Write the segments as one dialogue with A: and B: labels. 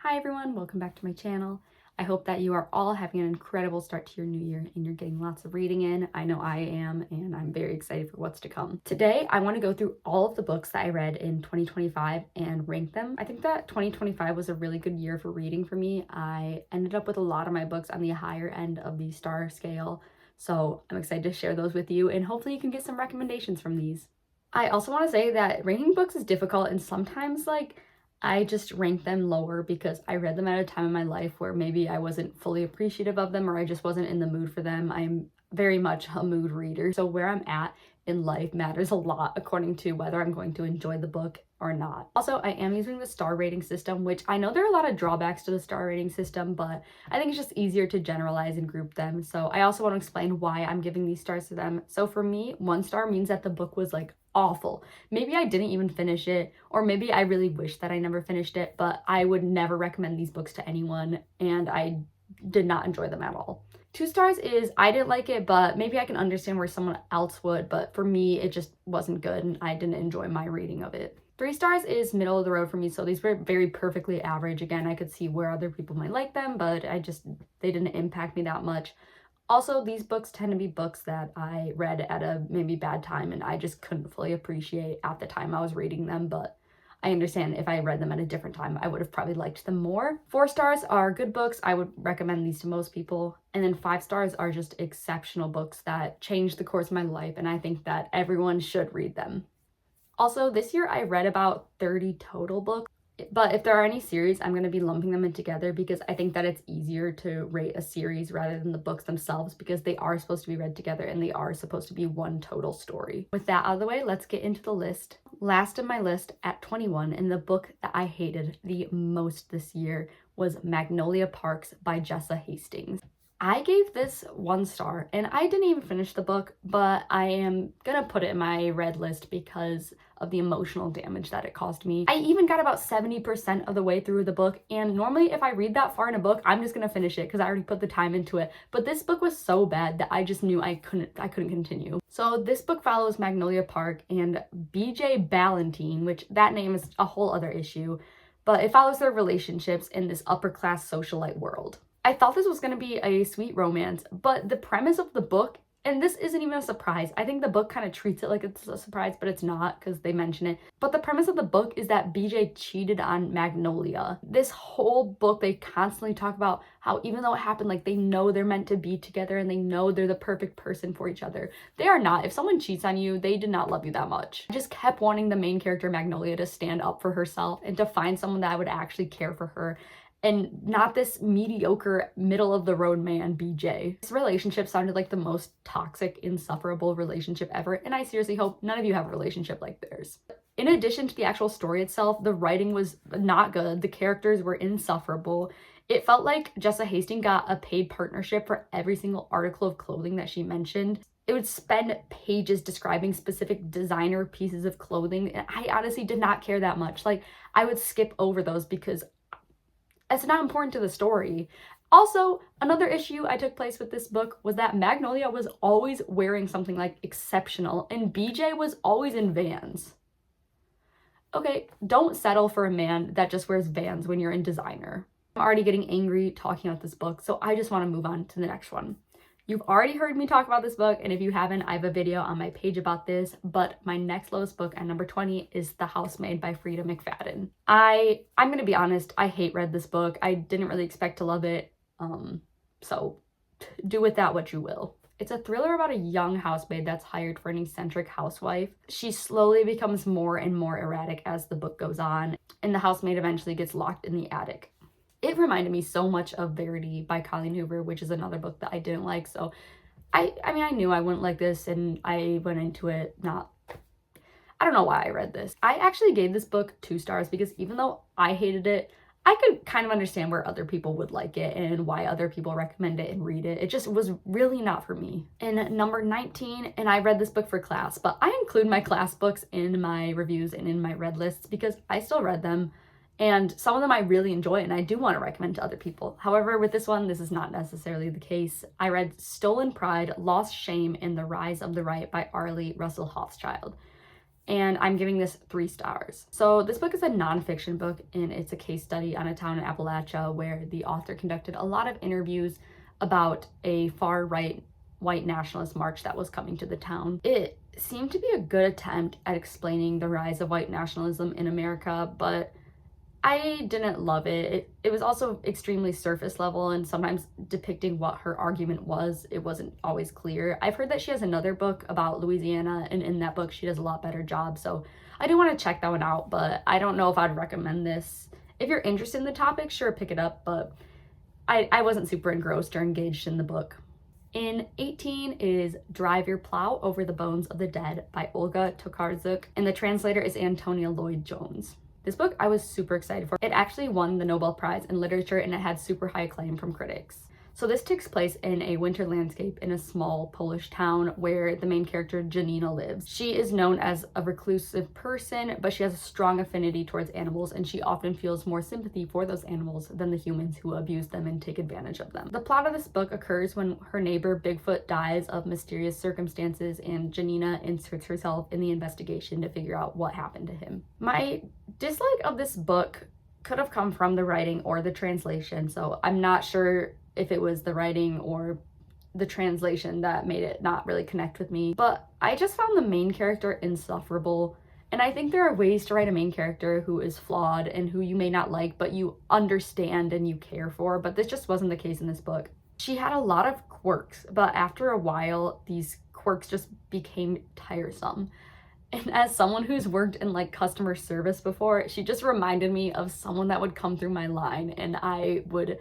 A: Hi everyone, welcome back to my channel. I hope that you are all having an incredible start to your new year and you're getting lots of reading in. I know I am, and I'm very excited for what's to come. Today, I want to go through all of the books that I read in 2025 and rank them. I think that 2025 was a really good year for reading for me. I ended up with a lot of my books on the higher end of the star scale, so I'm excited to share those with you and hopefully you can get some recommendations from these. I also want to say that ranking books is difficult, and sometimes I just rank them lower because I read them at a time in my life where maybe I wasn't fully appreciative of them or I just wasn't in the mood for them. I'm very much a mood reader, so where I'm at in life matters a lot according to whether I'm going to enjoy the book or not. Also, I am using the star rating system, which I know there are a lot of drawbacks to the star rating system, but I think it's just easier to generalize and group them. So I also want to explain why I'm giving these stars to them. So for me, 1 star means that the book was awful. Maybe I didn't even finish it, or maybe I really wish that I never finished it, but I would never recommend these books to anyone, and I did not enjoy them at all. 2 stars is I didn't like it, but maybe I can understand where someone else would, but for me, it just wasn't good and I didn't enjoy my reading of it. 3 stars is middle of the road for me, so these were very perfectly average. Again, I could see where other people might like them, but they didn't impact me that much. Also, these books tend to be books that I read at a maybe bad time and I just couldn't fully appreciate at the time I was reading them, but I understand if I read them at a different time, I would have probably liked them more. 4 stars are good books. I would recommend these to most people. And then 5 stars are just exceptional books that changed the course of my life, and I think that everyone should read them. Also, this year I read about 30 total books. But if there are any series, I'm going to be lumping them in together because I think that it's easier to rate a series rather than the books themselves, because they are supposed to be read together and they are supposed to be one total story. With that out of the way, let's get into the list. Last in my list at 21, and the book that I hated the most this year, was Magnolia Parks by Jessa Hastings. I gave this 1 star and I didn't even finish the book, but I am gonna put it in my red list because of the emotional damage that it caused me. I even got about 70% of the way through the book, and normally if I read that far in a book, I'm just gonna finish it because I already put the time into it. But this book was so bad that I just knew I couldn't continue. So this book follows Magnolia Park and BJ Ballantine, which that name is a whole other issue, but it follows their relationships in this upper class socialite world. I thought this was going to be a sweet romance, but the premise of the book, and this isn't even a surprise, I think the book kind of treats it like it's a surprise, but it's not because they mention it. But the premise of the book is that BJ cheated on Magnolia. This whole book, they constantly talk about how even though it happened, they know they're meant to be together and they know they're the perfect person for each other. They are not. If someone cheats on you, they did not love you that much. I just kept wanting the main character, Magnolia, to stand up for herself and to find someone that would actually care for her, and not this mediocre, middle-of-the-road man, BJ. This relationship sounded like the most toxic, insufferable relationship ever, and I seriously hope none of you have a relationship like theirs. In addition to the actual story itself, the writing was not good. The characters were insufferable. It felt like Jessa Hastings got a paid partnership for every single article of clothing that she mentioned. It would spend pages describing specific designer pieces of clothing, and I honestly did not care that much. I would skip over those because it's not important to the story. Also, another issue I took place with this book was that Magnolia was always wearing something exceptional and BJ was always in Vans. Okay, don't settle for a man that just wears Vans when you're in designer. I'm already getting angry talking about this book, so I just want to move on to the next one. You've already heard me talk about this book, and if you haven't, I have a video on my page about this, but my next lowest book at number 20 is The Housemaid by Frida McFadden. I'm gonna be honest, I read this book. I didn't really expect to love it, so do with that what you will. It's a thriller about a young housemaid that's hired for an eccentric housewife. She slowly becomes more and more erratic as the book goes on, and the housemaid eventually gets locked in the attic. It reminded me so much of Verity by Colleen Hoover, which is another book that I didn't like. So I knew I wouldn't like this, and I went into it I don't know why I read this. I actually gave this book 2 stars because even though I hated it, I could kind of understand where other people would like it and why other people recommend it and read it. It just was really not for me. In number 19, and I read this book for class, but I include my class books in my reviews and in my read lists because I still read them. And some of them I really enjoy and I do want to recommend to other people. However, with this one, this is not necessarily the case. I read Stolen Pride, Lost Shame, and The Rise of the Right by Arlie Russell Hochschild. and I'm giving this 3 stars. So this book is a nonfiction book, and it's a case study on a town in Appalachia where the author conducted a lot of interviews about a far-right white nationalist march that was coming to the town. It seemed to be a good attempt at explaining the rise of white nationalism in America, but I didn't love it. It was also extremely surface level, and sometimes depicting what her argument was, it wasn't always clear. I've heard that she has another book about Louisiana, and in that book she does a lot better job, so I do want to check that one out, but I don't know if I'd recommend this. If you're interested in the topic, sure, pick it up, but I wasn't super engrossed or engaged in the book. In 18 is Drive Your Plow Over the Bones of the Dead by Olga Tokarczuk, and the translator is Antonia Lloyd-Jones. This book I was super excited for. It actually won the Nobel Prize in Literature, and it had super high acclaim from critics. So this takes place in a winter landscape in a small Polish town where the main character Janina lives. She is known as a reclusive person, but she has a strong affinity towards animals, and she often feels more sympathy for those animals than the humans who abuse them and take advantage of them. The plot of this book occurs when her neighbor Bigfoot dies of mysterious circumstances, and Janina inserts herself in the investigation to figure out what happened to him. My dislike of this book could have come from the writing or the translation, so I'm not sure if it was the writing or the translation that made it not really connect with me. But I just found the main character insufferable. And I think there are ways to write a main character who is flawed and who you may not like, but you understand and you care for. But this just wasn't the case in this book. She had a lot of quirks, but after a while, these quirks just became tiresome. And as someone who's worked in like customer service before, she just reminded me of someone that would come through my line, and I would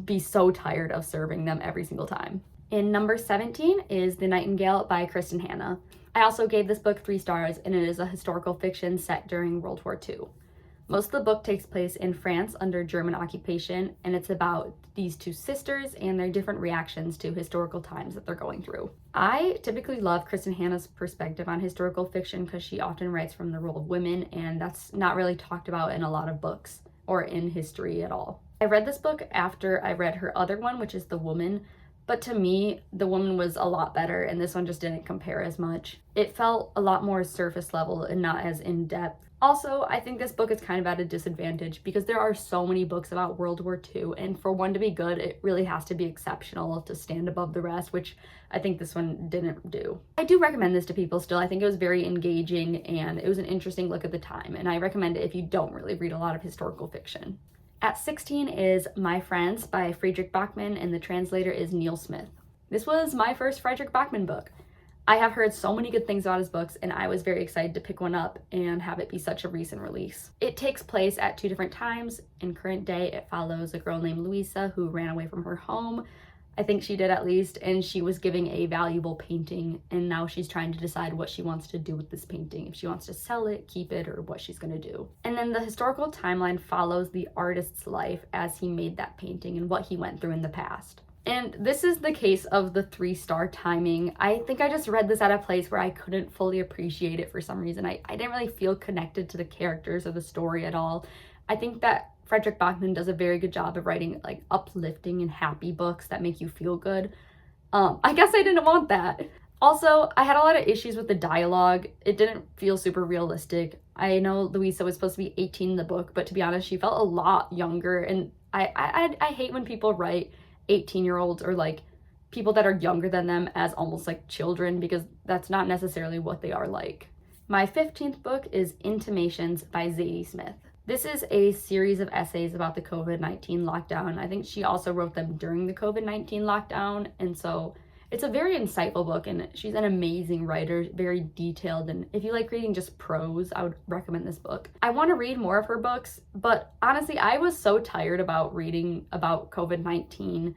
A: be so tired of serving them every single time. In number 17 is The Nightingale by Kristen Hanna. I also gave this book 3 stars, and it is a historical fiction set during World War II. Most of the book takes place in France under German occupation, and it's about these 2 sisters and their different reactions to historical times that they're going through. I typically love Kristen Hanna's perspective on historical fiction because she often writes from the role of women, and that's not really talked about in a lot of books or in history at all. I read this book after I read her other one, which is The Woman, but to me, The Woman was a lot better, and this one just didn't compare as much. It felt a lot more surface level and not as in-depth. Also, I think this book is kind of at a disadvantage because there are so many books about World War II, and for one to be good, it really has to be exceptional to stand above the rest, which I think this one didn't do. I do recommend this to people still. I think it was very engaging, and it was an interesting look at the time, and I recommend it if you don't really read a lot of historical fiction. At 16 is My Friends by Fredrik Backman, and the translator is Neil Smith. This was my first Fredrik Backman book. I have heard so many good things about his books, and I was very excited to pick one up and have it be such a recent release. It takes place at 2 different times. In current day, it follows a girl named Louisa who ran away from her home. I think she did at least, and she was giving a valuable painting, and now she's trying to decide what she wants to do with this painting, if she wants to sell it, keep it, or what she's going to do. And then the historical timeline follows the artist's life as he made that painting and what he went through in the past. And this is the case of the 3-star timing. I think I just read this at a place where I couldn't fully appreciate it for some reason. I didn't really feel connected to the characters or the story at all. I think that Fredrik Backman does a very good job of writing like uplifting and happy books that make you feel good. I guess I didn't want that. Also, I had a lot of issues with the dialogue. It didn't feel super realistic. I know Louisa was supposed to be 18 in the book, but to be honest, she felt a lot younger, and I hate when people write 18-year-olds or like people that are younger than them as almost like children, because that's not necessarily what they are like. My 15th book is Intimations by Zadie Smith. This is a series of essays about the COVID-19 lockdown. I think she also wrote them during the COVID-19 lockdown, and so it's a very insightful book, and she's an amazing writer, very detailed, and if you like reading just prose, I would recommend this book. I want to read more of her books, but honestly, I was so tired about reading about COVID-19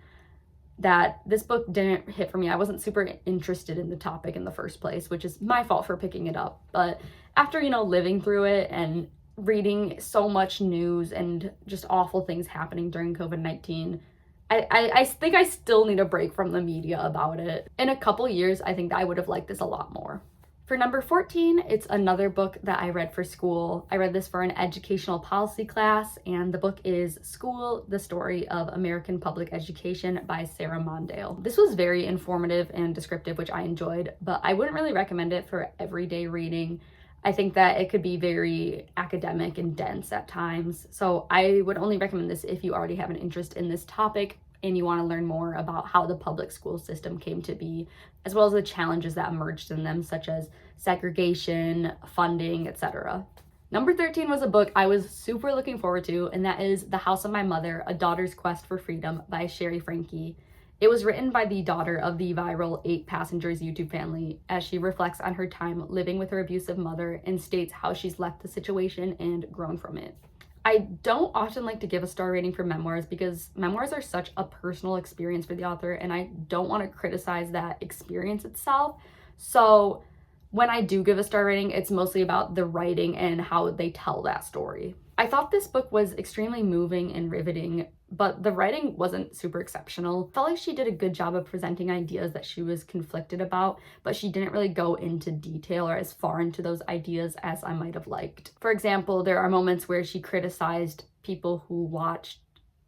A: that this book didn't hit for me. I wasn't super interested in the topic in the first place, which is my fault for picking it up. But after, living through it and reading so much news and just awful things happening during COVID-19, I think I still need a break from the media about it. In a couple years, I think I would have liked this a lot more. For number 14, it's another book that I read for school. I read this for an educational policy class, and the book is School, The Story of American Public Education by Sarah Mondale. This was very informative and descriptive, which I enjoyed, but I wouldn't really recommend it for everyday reading. I think that it could be very academic and dense at times. So I would only recommend this if you already have an interest in this topic and you want to learn more about how the public school system came to be, as well as the challenges that emerged in them, such as segregation, funding, etc. Number 13 was a book I was super looking forward to, and that is The House of My Mother, A Daughter's Quest for Freedom by Sherry Frankie. It was written by the daughter of the viral 8 Passengers YouTube family as she reflects on her time living with her abusive mother and states how she's left the situation and grown from it. I don't often like to give a star rating for memoirs because memoirs are such a personal experience for the author, and I don't want to criticize that experience itself. So when I do give a star rating, it's mostly about the writing and how they tell that story. I thought this book was extremely moving and riveting, but the writing wasn't super exceptional. I felt like she did a good job of presenting ideas that she was conflicted about, but she didn't really go into detail or as far into those ideas as I might have liked. For example, there are moments where she criticized people who watched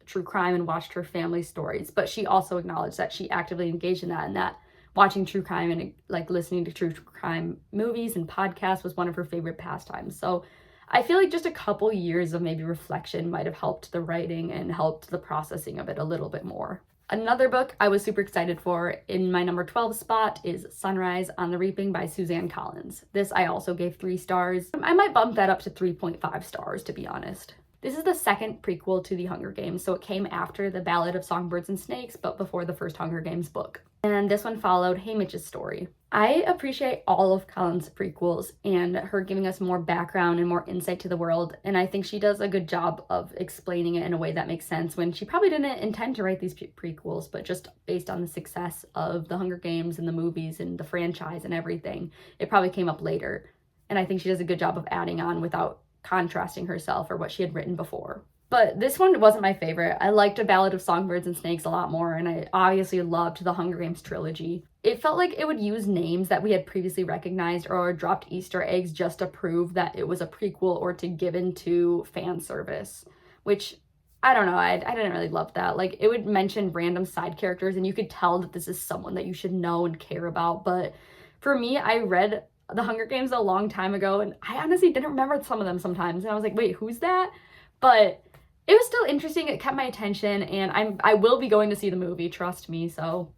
A: true crime and watched her family's stories, but she also acknowledged that she actively engaged in that, and that watching true crime and like listening to true crime movies and podcasts was one of her favorite pastimes. So I feel like just a couple years of maybe reflection might have helped the writing and helped the processing of it a little bit more. Another book I was super excited for in my number 12 spot is Sunrise on the Reaping by Suzanne Collins. This I also gave 3 stars. I might bump that up to 3.5 stars, to be honest. This is the second prequel to The Hunger Games, so it came after The Ballad of Songbirds and Snakes, but before the first Hunger Games book. And this one followed Haymitch's story. I appreciate all of Collins' prequels and her giving us more background and more insight to the world, and I think she does a good job of explaining it in a way that makes sense when she probably didn't intend to write these prequels, but just based on the success of The Hunger Games and the movies and the franchise and everything, it probably came up later. And I think she does a good job of adding on without contrasting herself or what she had written before. But this one wasn't my favorite. I liked A Ballad of Songbirds and Snakes a lot more, and I obviously loved the Hunger Games trilogy. It felt like it would use names that we had previously recognized or dropped Easter eggs just to prove that it was a prequel or to give into fan service, which I don't know, I didn't really love that. Like, it would mention random side characters and you could tell that this is someone that you should know and care about. But for me, I read The Hunger Games a long time ago and I honestly didn't remember some of them sometimes, and I was like, wait, who's that? But it was still interesting. It kept my attention, and I will be going to see the movie, trust me, so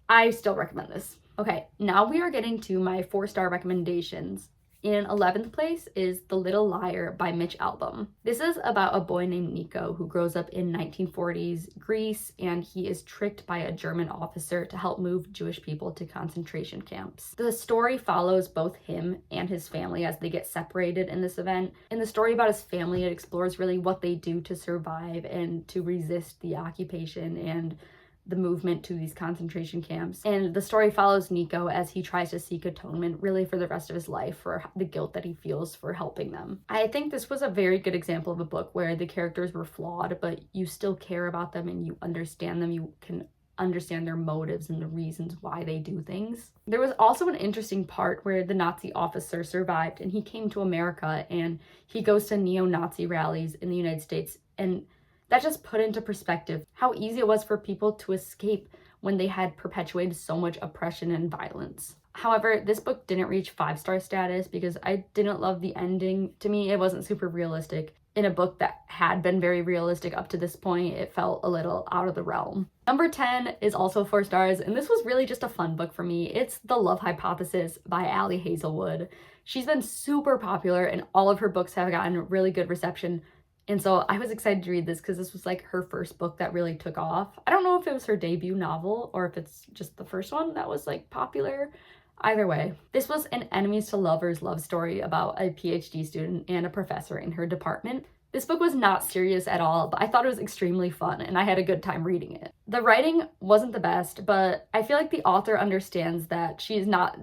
A: I still recommend this. Okay, now we are getting to my 4-star recommendations. In 11th place is The Little Liar by Mitch Albom. This is about a boy named Nico who grows up in 1940s Greece, and he is tricked by a German officer to help move Jewish people to concentration camps. The story follows both him and his family as they get separated in this event. In the story about his family, it explores really what they do to survive and to resist the occupation and the movement to these concentration camps. And the story follows Nico as he tries to seek atonement really for the rest of his life for the guilt that he feels for helping them. I think this was a very good example of a book where the characters were flawed, but you still care about them and you understand them. You can understand their motives and the reasons why they do things. There was also an interesting part where the Nazi officer survived and he came to America and he goes to neo-Nazi rallies in the United States, and that just put into perspective how easy it was for people to escape when they had perpetuated so much oppression and violence. However, this book didn't reach 5-star status because I didn't love the ending. To me, it wasn't super realistic. In a book that had been very realistic up to this point, it felt a little out of the realm. Number 10 is also 4 stars, and this was really just a fun book for me. It's The Love Hypothesis by Ali Hazelwood. She's been super popular and all of her books have gotten really good reception. And so I was excited to read this because this was like her first book that really took off. I don't know if it was her debut novel or if it's just the first one that was like popular. Either way, this was an enemies to lovers love story about a PhD student and a professor in her department. This book was not serious at all, but I thought it was extremely fun and I had a good time reading it. The writing wasn't the best, but I feel like the author understands that she's not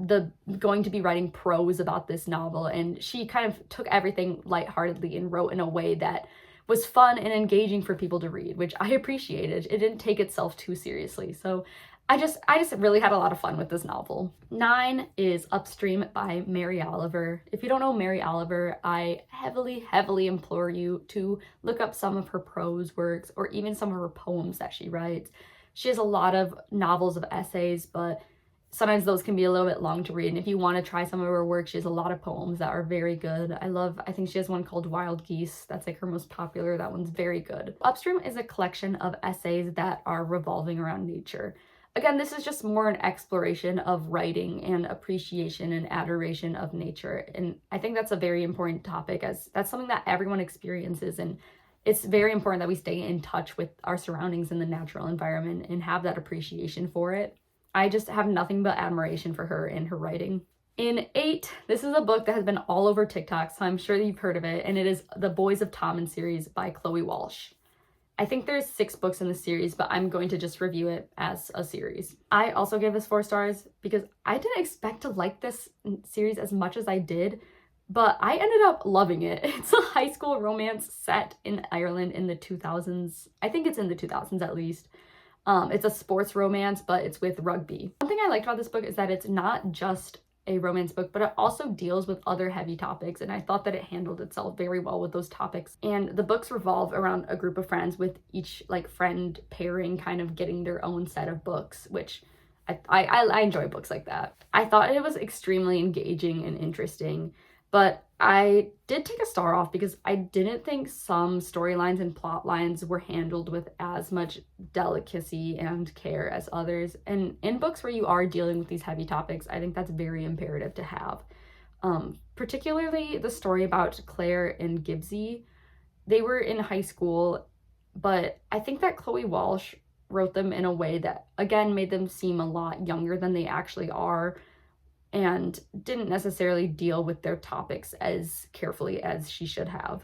A: going to be writing prose about this novel, and she kind of took everything lightheartedly and wrote in a way that was fun and engaging for people to read, which I appreciated. It didn't take itself too seriously, so I just really had a lot of fun with this novel. 9 is Upstream by Mary Oliver. If you don't know Mary Oliver, I heavily implore you to look up some of her prose works or even some of her poems that she writes. She has a lot of novels of essays, but sometimes those can be a little bit long to read. And if you want to try some of her work, she has a lot of poems that are very good. I think she has one called Wild Geese. That's like her most popular. That one's very good. Upstream is a collection of essays that are revolving around nature. Again, this is just more an exploration of writing and appreciation and adoration of nature. And I think that's a very important topic, as that's something that everyone experiences. And it's very important that we stay in touch with our surroundings and the natural environment and have that appreciation for it. I just have nothing but admiration for her and her writing. In 8, this is a book that has been all over TikTok, so I'm sure that you've heard of it, and it is the Boys of Tommen series by Chloe Walsh. I think there's 6 books in the series, but I'm going to just review it as a series. I also gave this 4 stars because I didn't expect to like this series as much as I did, but I ended up loving it. It's a high school romance set in Ireland in the 2000s. I think it's in the 2000s at least. It's a sports romance, but it's with rugby. One thing I liked about this book is that it's not just a romance book, but it also deals with other heavy topics, and I thought that it handled itself very well with those topics. And the books revolve around a group of friends, with each like friend pairing kind of getting their own set of books, which I enjoy books like that. I thought it was extremely engaging and interesting, but I did take a star off because I didn't think some storylines and plot lines were handled with as much delicacy and care as others. And in books where you are dealing with these heavy topics, I think that's very imperative to have. Particularly the story about Claire and Gibbsy. They were in high school, but I think that Chloe Walsh wrote them in a way that, again, made them seem a lot younger than they actually are, and didn't necessarily deal with their topics as carefully as she should have.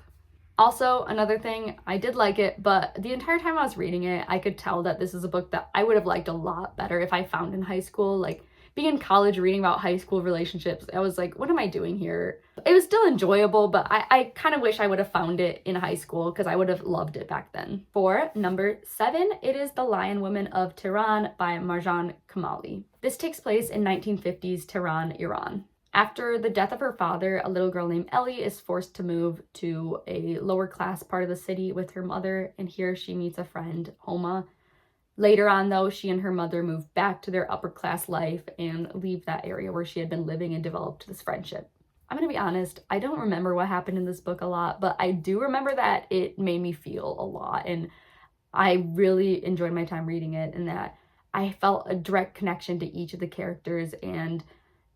A: Also, another thing, I did like it, but the entire time I was reading it, I could tell that this is a book that I would have liked a lot better if I found in high school. Like, being in college reading about high school relationships, I was like, what am I doing here? It was still enjoyable, but I kind of wish I would have found it in high school because I would have loved it back then. For number 7, it is The Lion Women of Tehran by Marjan Kamali. This takes place in 1950s Tehran, Iran. After the death of her father, a little girl named Ellie is forced to move to a lower class part of the city with her mother, and here she meets a friend, Homa. Later on, though, she and her mother move back to their upper class life and leave that area where she had been living and developed this friendship. I'm gonna be honest, I don't remember what happened in this book a lot, but I do remember that it made me feel a lot, and I really enjoyed my time reading it, and that I felt a direct connection to each of the characters, and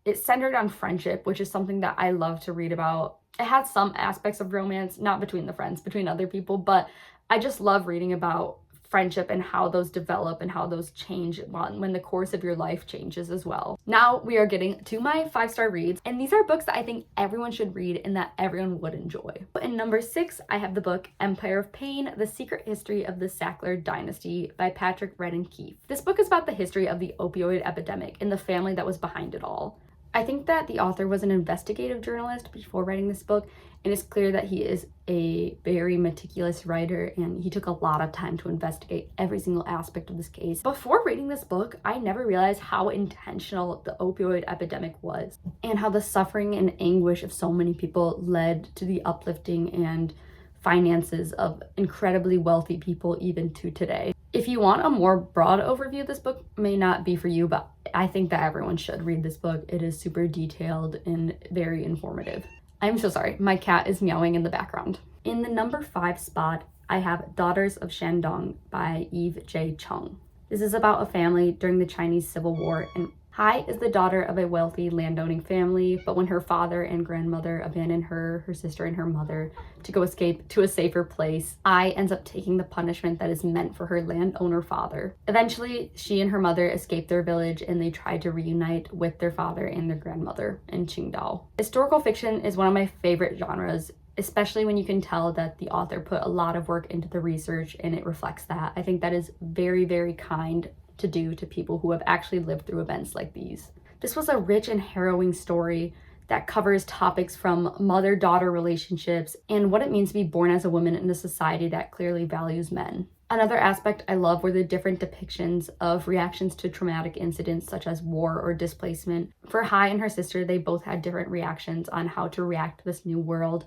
A: it centered on friendship, which is something that I love to read about. It had some aspects of romance, not between the friends, between other people, but I just love reading about friendship and how those develop and how those change when the course of your life changes as well. Now we are getting to my 5-star reads, and these are books that I think everyone should read and that everyone would enjoy. In number 6, I have the book Empire of Pain: The Secret History of the Sackler Dynasty by Patrick Redden Keefe. This book is about the history of the opioid epidemic and the family that was behind it all. I think that the author was an investigative journalist before writing this book, and it's clear that he is a very meticulous writer, and he took a lot of time to investigate every single aspect of this case. Before reading this book, I never realized how intentional the opioid epidemic was, and how the suffering and anguish of so many people led to the uplifting and finances of incredibly wealthy people even to today. If you want a more broad overview, this book may not be for you, but I think that everyone should read this book. It is super detailed and very informative. I'm so sorry, my cat is meowing in the background. In the number 5 spot, I have Daughters of Shandong by Eve J. Chung. This is about a family during the Chinese Civil War, and Hai is the daughter of a wealthy landowning family, but when her father and grandmother abandon her, her sister, and her mother to go escape to a safer place, Ai ends up taking the punishment that is meant for her landowner father. Eventually, she and her mother escape their village, and they try to reunite with their father and their grandmother in Qingdao. Historical fiction is one of my favorite genres, especially when you can tell that the author put a lot of work into the research and it reflects that. I think that is very, very kind to do to people who have actually lived through events like these. This was a rich and harrowing story that covers topics from mother-daughter relationships and what it means to be born as a woman in a society that clearly values men. Another aspect I love were the different depictions of reactions to traumatic incidents such as war or displacement. For Hai and her sister, they both had different reactions on how to react to this new world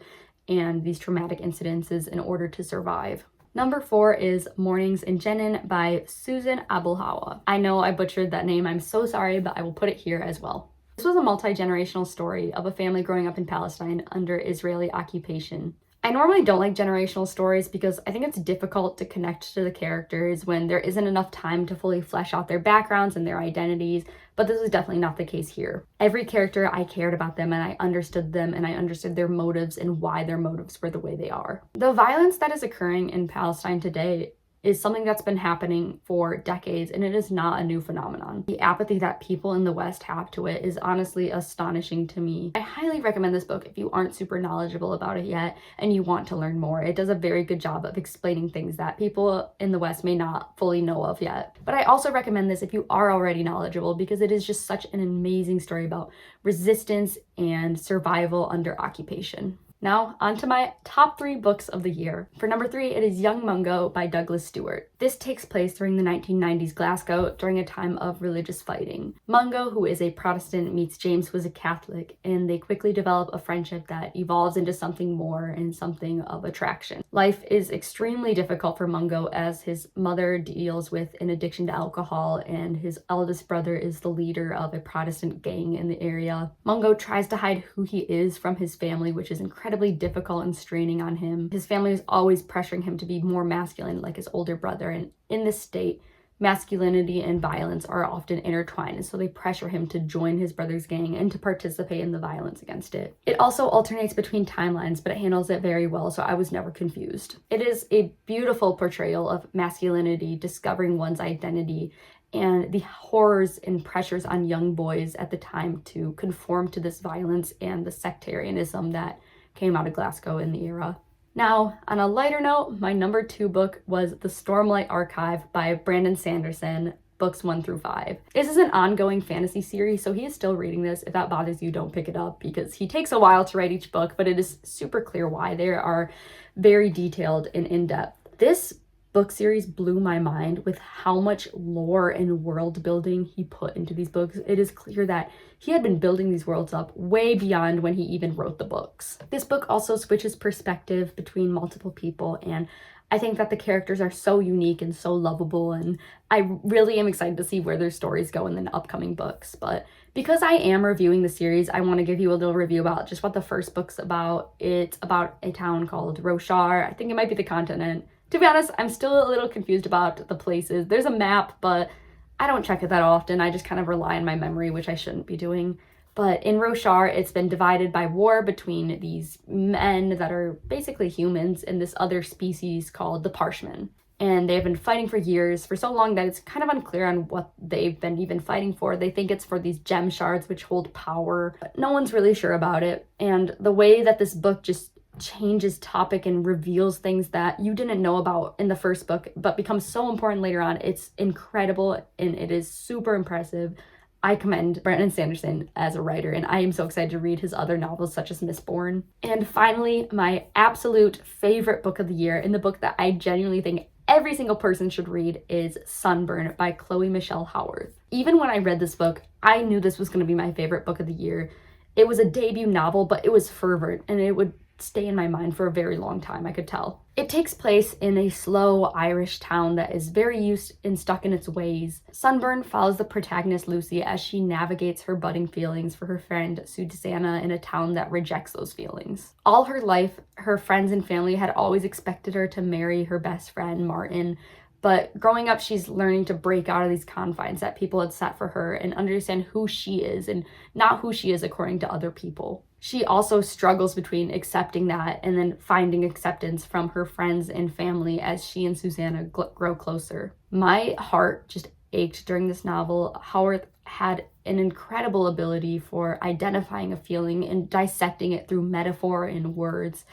A: and these traumatic incidences in order to survive. Number 4 is Mornings in Jenin by Susan Abulhawa. I know I butchered that name, I'm so sorry, but I will put it here as well. This was a multi-generational story of a family growing up in Palestine under Israeli occupation. I normally don't like generational stories because I think it's difficult to connect to the characters when there isn't enough time to fully flesh out their backgrounds and their identities, but this is definitely not the case here. Every character, I cared about them and I understood them and I understood their motives and why their motives were the way they are. The violence that is occurring in Palestine today is something that's been happening for decades, and it is not a new phenomenon. The apathy that people in the West have to it is honestly astonishing to me. I highly recommend this book if you aren't super knowledgeable about it yet and you want to learn more. It does a very good job of explaining things that people in the West may not fully know of yet. But I also recommend this if you are already knowledgeable because it is just such an amazing story about resistance and survival under occupation. Now, on to my top 3 books of the year. For number 3, it is Young Mungo by Douglas Stewart. This takes place during the 1990s Glasgow during a time of religious fighting. Mungo, who is a Protestant, meets James, who is a Catholic, and they quickly develop a friendship that evolves into something more and something of attraction. Life is extremely difficult for Mungo as his mother deals with an addiction to alcohol and his eldest brother is the leader of a Protestant gang in the area. Mungo tries to hide who he is from his family, which is incredibly difficult and straining on him. His family is always pressuring him to be more masculine like his older brother, and in this state, masculinity and violence are often intertwined, and so they pressure him to join his brother's gang and to participate in the violence against it. It also alternates between timelines, but it handles it very well, so I was never confused. It is a beautiful portrayal of masculinity, discovering one's identity, and the horrors and pressures on young boys at the time to conform to this violence and the sectarianism that came out of Glasgow in the era. Now, on a lighter note, my number 2 book was The Stormlight Archive by Brandon Sanderson, books 1 through 5. This is an ongoing fantasy series, so he is still reading this. If that bothers you, don't pick it up because he takes a while to write each book, but it is super clear why. They are very detailed and in-depth. This book series blew my mind with how much lore and world building he put into these books. It is clear that he had been building these worlds up way beyond when he even wrote the books. This book also switches perspective between multiple people, and I think that the characters are so unique and so lovable, and I really am excited to see where their stories go in the upcoming books. But because I am reviewing the series, I want to give you a little review about just what the first book's about. It's about a town called Roshar. I think it might be the continent. To be honest, I'm still a little confused about the places. There's a map, but I don't check it that often. I just kind of rely on my memory, which I shouldn't be doing. But in Roshar, it's been divided by war between these men that are basically humans and this other species called the Parshmen. And they've been fighting for years, for so long that it's kind of unclear on what they've been even fighting for. They think it's for these gem shards, which hold power, but no one's really sure about it. And the way that this book just changes topic and reveals things that you didn't know about in the first book but becomes so important later on, it's incredible and it is super impressive. I commend Brandon Sanderson as a writer, and I am so excited to read his other novels such as Mistborn. And finally, my absolute favorite book of the year, and the book that I genuinely think every single person should read, is Sunburn by Chloe Michelle Howarth. Even when I read this book, I knew this was going to be my favorite book of the year. It was a debut novel, but it was fervent and it would stay in my mind for a very long time, I could tell. It takes place in a slow Irish town that is very used and stuck in its ways. Sunburn follows the protagonist Lucy as she navigates her budding feelings for her friend Susanna in a town that rejects those feelings. All her life, her friends and family had always expected her to marry her best friend Martin, but growing up, she's learning to break out of these confines that people had set for her and understand who she is and not who she is according to other people. She also struggles between accepting that and then finding acceptance from her friends and family as she and Susanna grow closer. My heart just ached during this novel. Howarth had an incredible ability for identifying a feeling and dissecting it through metaphor and words.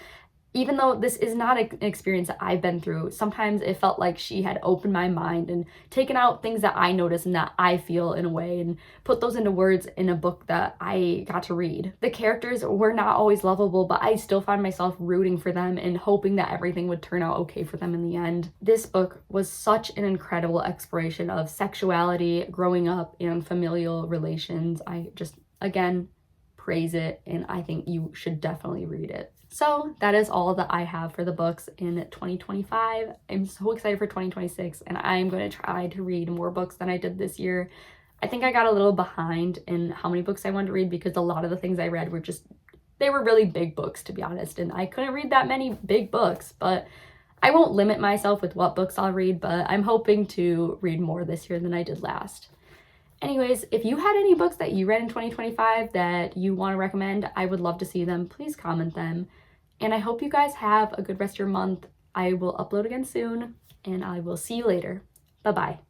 A: Even though this is not an experience that I've been through, sometimes it felt like she had opened my mind and taken out things that I notice and that I feel in a way and put those into words in a book that I got to read. The characters were not always lovable, but I still found myself rooting for them and hoping that everything would turn out okay for them in the end. This book was such an incredible exploration of sexuality, growing up, and familial relations. I just, again, praise it, and I think you should definitely read it. So that is all that I have for the books in 2025. I'm so excited for 2026, and I'm going to try to read more books than I did this year. I think I got a little behind in how many books I wanted to read because a lot of the things I read were they were really big books, to be honest, and I couldn't read that many big books, but I won't limit myself with what books I'll read, but I'm hoping to read more this year than I did last. Anyways, if you had any books that you read in 2025 that you want to recommend, I would love to see them. Please comment them. And I hope you guys have a good rest of your month. I will upload again soon, and I will see you later. Bye-bye.